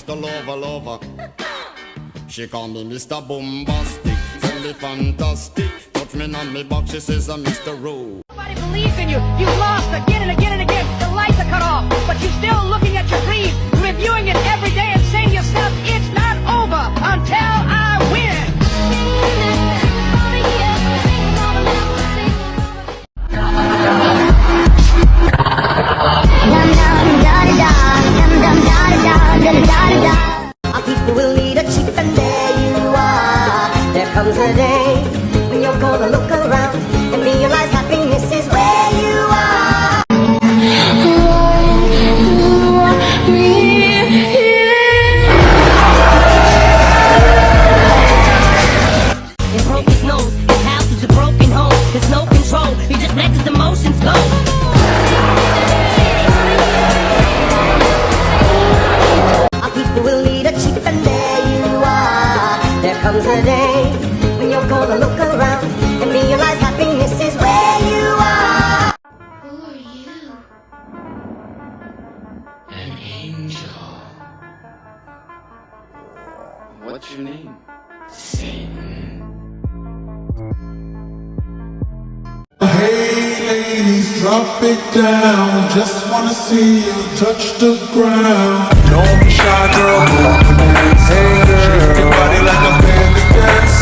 Mr. Lover Lover. She call me Mr. Bombastic, tell me fantastic. Touch me on me back, she says I'm Mr. Rowe. Nobody believes in you. You've lost again and again and again. The lights are cut off, but you're still looking at your dream, reviewing it every day and saying to yourself, it's not over until I win. Our people will lead a chief, and there you are. There comes a day when you're gonna look around and realize happiness is where you are. He broke his nose, his house is a broken home. There's no control, he just lets his emotions go. People will lead a chief, and there you are. There comes a day when you're gonna look around and realize happiness is where you are. Who are you? An angel. What's your name? Satan. Hey ladies, drop it down. Just wanna see you touch the ground. Don't be shy, girl. Hey girl, shake your body like a belly dancer.